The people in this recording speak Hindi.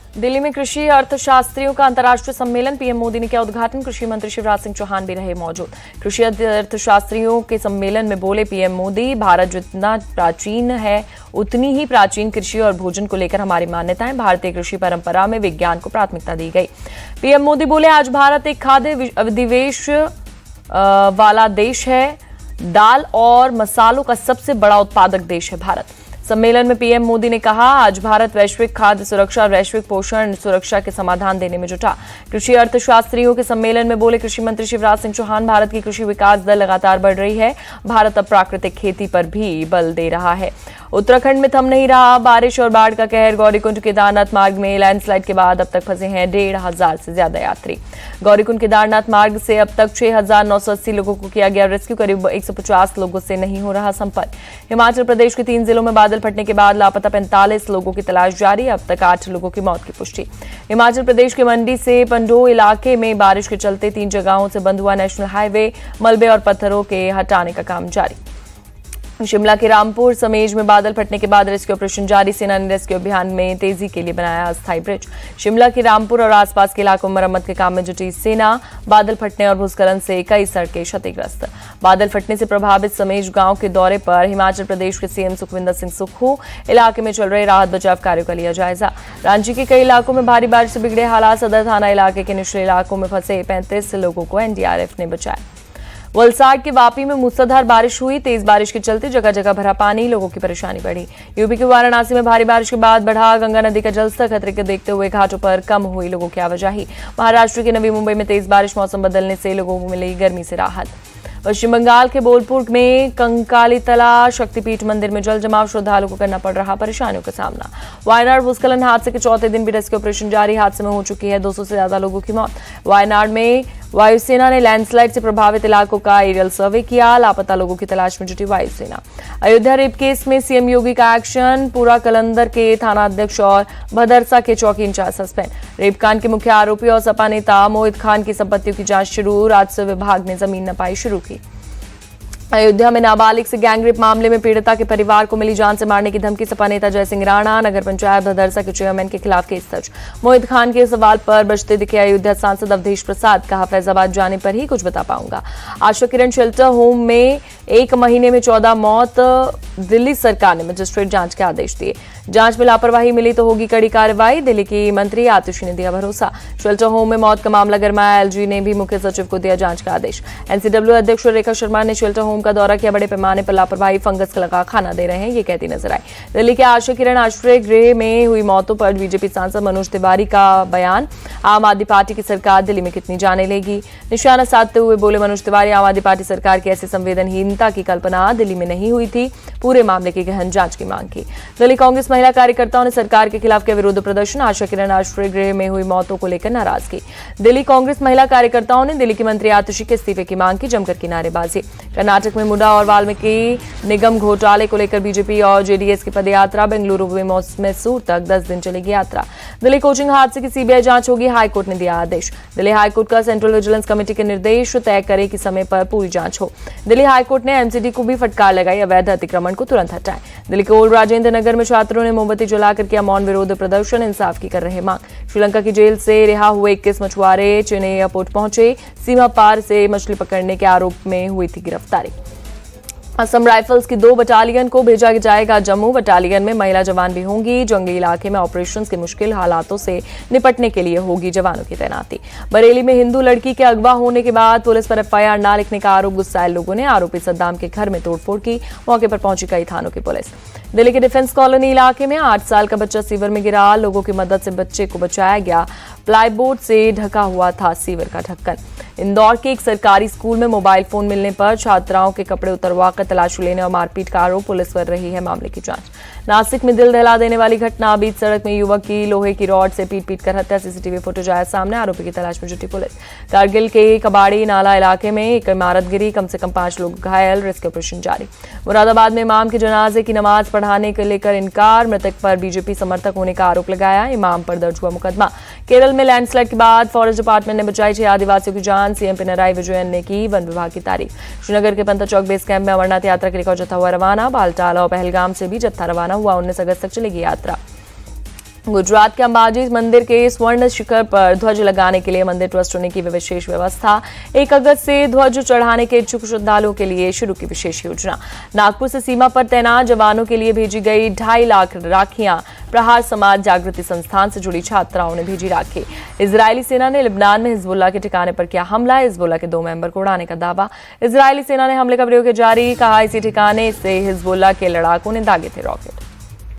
दिल्ली में कृषि अर्थशास्त्रियों का अंतर्राष्ट्रीय सम्मेलन, पीएम मोदी ने किया उद्घाटन। कृषि मंत्री शिवराज सिंह चौहान भी रहे मौजूद। कृषि अर्थशास्त्रियों के सम्मेलन में बोले पीएम मोदी, भारत जितना प्राचीन है उतनी ही प्राचीन कृषि और भोजन को लेकर हमारी मान्यताएं। भारतीय कृषि परंपरा में विज्ञान को प्राथमिकता दी गई। पीएम मोदी बोले, आज भारत एक खाद्य अधिवेश वाला देश है। दाल और मसालों का सबसे बड़ा उत्पादक देश है भारत। सम्मेलन में पीएम मोदी ने कहा, आज भारत वैश्विक खाद्य सुरक्षा और वैश्विक पोषण सुरक्षा के समाधान देने में जुटा। कृषि अर्थशास्त्रियों के सम्मेलन में बोले कृषि मंत्री शिवराज सिंह चौहान, भारत की कृषि विकास दर लगातार बढ़ रही है। भारत अब प्राकृतिक खेती पर भी बल दे रहा है। उत्तराखंड में थम नहीं रहा बारिश और बाढ़ का कहर। गौरीकुंड केदारनाथ मार्ग में लैंडस्लाइड के बाद अब तक फंसे हैं 1,500 से ज्यादा यात्री। गौरीकुंड केदारनाथ मार्ग से अब तक 6,980 लोगों को किया गया रेस्क्यू। करीब 150 लोगों से नहीं हो रहा संपर्क। हिमाचल प्रदेश के 3 जिलों में बादल फटने के बाद लापता 45 लोगों की तलाश जारी। अब तक 8 लोगों की मौत की पुष्टि। हिमाचल प्रदेश के मंडी से पंडो इलाके में बारिश के चलते 3 जगहों से बंद हुआ नेशनल हाईवे। मलबे और पत्थरों के हटाने का काम जारी। शिमला के रामपुर समेज में बादल फटने के बाद रेस्क्यू ऑपरेशन जारी। सेना ने रेस्क्यू अभियान में तेजी के लिए बनाया अस्थायी ब्रिज। शिमला के रामपुर और आसपास के इलाकों में मरम्मत के काम में जुटी सेना। बादल फटने और भूस्खलन से कई सड़कें क्षतिग्रस्त। बादल फटने से प्रभावित समेज गांव के दौरे पर हिमाचल प्रदेश के सीएम सुखविंदर सिंह सुक्खू। इलाके में चल रहे राहत बचाव कार्यों का लिया जायजा। रांची के कई इलाकों में भारी बारिश से बिगड़े हालात। सदर थाना इलाके के निचले इलाकों में फंसे 35 लोगों को एनडीआरएफ ने बचाया। वलसाड के वापी में मूसलाधार बारिश हुई। तेज बारिश के चलते जगह जगह भरा पानी, लोगों की परेशानी बढ़ी। यूपी के वाराणसी में भारी बारिश के बाद बढ़ा गंगा नदी का जलस्तर। खतरे को देखते हुए घाटों पर कम हुई लोगों की आवाजाही। महाराष्ट्र के नवी मुंबई में तेज बारिश, मौसम बदलने से लोगों को मिली गर्मी से राहत। पश्चिम बंगाल के बोलपुर में कंकालीतला शक्तिपीठ मंदिर में जल जमाव, श्रद्धालुओं को करना पड़ रहा परेशानियों का सामना। वायनाड भूस्खलन हादसे के चौथे दिन भी रेस्क्यू ऑपरेशन जारी। हादसे में हो चुकी है 200 से ज्यादा लोगों की मौत। वायनाड में वायुसेना ने लैंडस्लाइड से प्रभावित इलाकों का एरियल सर्वे किया। लापता लोगों की तलाश में जुटी वायुसेना। अयोध्या रेप केस में सीएम योगी का एक्शन। पूरा कलंदर के थानाध्यक्ष और भदरसा के चौकी इंचार्ज सस्पेंड। रेप कांड के मुख्य आरोपी और सपा नेता मोहित खान की संपत्तियों की जांच शुरू। राजस्व विभाग ने जमीन नपाई शुरू की। अयोध्या में नाबालिग से गैंगरेप मामले में पीड़िता के परिवार को मिली जान से मारने की धमकी। सपा नेता जय सिंह राणा। नगर पंचायत भदरसा के चेयरमैन के खिलाफ केस दर्ज। मोहित खान के सवाल पर बचते दिखे अयोध्या सांसद अवधेश प्रसाद। कहा, फैजाबाद जाने पर ही कुछ बता पाऊंगा। आशा किरण शेल्टर होम में 1 महीने में 14 मौत। दिल्ली सरकार ने मजिस्ट्रेट जांच के आदेश दिए। जांच में लापरवाही मिली तो होगी कड़ी कार्रवाई। दिल्ली की मंत्री आतिशी ने दिया भरोसा। शेल्टर होम में मौत का मामला गरमाया। एलजी ने भी मुख्य सचिव को दिया जांच का आदेश। एनसीडब्ल्यू अध्यक्ष रेखा शर्मा ने शेल्टर होम का दौरा किया। बड़े पैमाने पर लापरवाही, फंगस लगा खाना दे रहे हैं, ये कहती नजर आई। दिल्ली के आशा किरण आश्रय गृह में हुई मौतों पर बीजेपी सांसद मनोज तिवारी का बयान। आम आदमी पार्टी की सरकार दिल्ली में कितनी जाने लेगी, निशाना साधते हुए बोले मनोज तिवारी, आम आदमी पार्टी सरकार की ऐसी संवेदनहीनता की कल्पना दिल्ली में नहीं हुई थी। पूरे मामले की गहन जांच की मांग की। दिल्ली कांग्रेस महिला कार्यकर्ताओं ने सरकार के खिलाफ किया विरोध प्रदर्शन। आशा किरण आश्रय गृह में हुई मौतों को लेकर नाराजगी। दिल्ली कांग्रेस महिला कार्यकर्ताओं ने दिल्ली की मंत्री आतिशी के इस्तीफे की मांग की। जमकर की नारेबाजी। कर्नाटक में मुंडा और वाल्मीकि निगम घोटाले को लेकर बीजेपी और जेडीएस की पदयात्रा। बेंगलुरु में मैसूर तक 10 दिन चलेगी यात्रा। दिल्ली कोचिंग हादसे की सीबीआई जांच होगी, हाईकोर्ट ने दिया आदेश। दिल्ली हाईकोर्ट का सेंट्रल विजिलेंस कमेटी के निर्देश तय करे कि समय पर पूरी जांच हो। दिल्ली हाईकोर्ट ने एमसीडी को भी फटकार लगाई, अवैध अतिक्रमण को तुरंत हटाएं। दिल्ली के ओल्ड राजेंद्र नगर में छात्रों ने मोमबत्ती जलाकर किया मौन विरोध प्रदर्शन। इंसाफ की कर रहे मांग। श्रीलंका की जेल से रिहा हुए 21 मछुआरे चेन्नई एयरपोर्ट पहुंचे। सीमा पार से मछली पकड़ने के आरोप में हुई थी गिरफ्तारी। असम राइफल्स की 2 बटालियन को भेजा जाएगा जम्मू। बटालियन में महिला जवान भी होंगी। जंगली इलाके में ऑपरेशंस के मुश्किल हालातों से निपटने के लिए होगी जवानों की तैनाती। बरेली में हिंदू लड़की के अगवा होने के बाद पुलिस पर एफआईआर न लिखने का आरोप। गुस्साए लोगों ने आरोपी सद्दाम के घर में तोड़फोड़ की। मौके पर पहुंची कई थानों की पुलिस। दिल्ली के डिफेंस कॉलोनी इलाके में 8 साल का बच्चा सीवर में गिरा। लोगों की मदद से बच्चे को बचाया गया। प्लाईबोर्ड से ढका हुआ था सीवर का ढक्कन। इंदौर के एक सरकारी स्कूल में मोबाइल फोन मिलने पर छात्राओं के कपड़े उतरवाकर तलाशी लेने और मारपीट का आरोप। पुलिस कर रही है मामले की जांच। नासिक में दिल दहला देने वाली घटना। बीच सड़क में युवक की लोहे की रॉड से पीट कर हत्या। सीसीटीवी फुटेज आया सामने। आरोपी की तलाश में जुटी पुलिस। कारगिल के कबाड़ी नाला इलाके में एक इमारत गिरी, कम से कम 5 लोग घायल। रेस्क्यू ऑपरेशन जारी। मुरादाबाद में इमाम के जनाजे की नमाज पढ़ाने को लेकर इनकार। मृतक पर बीजेपी समर्थक होने का आरोप लगाया। इमाम पर दर्ज हुआ मुकदमा। केरल में लैंडस्लाइड के बाद फॉरेस्ट डिपार्टमेंट ने बचाई 6 आदिवासियों की जान। सीएम पिनराई विजयन ने की वन विभाग की तारीफ। श्रीनगर के पंता चौक बेस कैंप में अमरनाथ यात्रा के लिए जत्था हुआ रवाना। बालटाल और पहलगाम से भी जत्था रवाना हुआ। 19 अगस्त तक चलेगी यात्रा। गुजरात के अंबाजी मंदिर के स्वर्ण शिखर पर ध्वज लगाने के लिए मंदिर ट्रस्ट ने की विशेष व्यवस्था। 1 अगस्त से ध्वज चढ़ाने के इच्छुक श्रद्धालुओं के लिए शुरू की विशेष योजना। नागपुर से सीमा पर तैनात जवानों के लिए भेजी गई 2.5 लाख राखियां। प्रहार समाज जागृति संस्थान से जुड़ी छात्राओं ने भेजी राखी। इजरायली सेना ने लिबनान में हिजबुल्लाह के ठिकाने पर किया हमला। हिजबुल्लाह के 2 मेंबर को उड़ाने का दावा। इजरायली सेना ने हमले का वीडियो जारी, कहा इसी ठिकाने से हिजबुल्लाह के लड़ाकों ने दागे थे रॉकेट।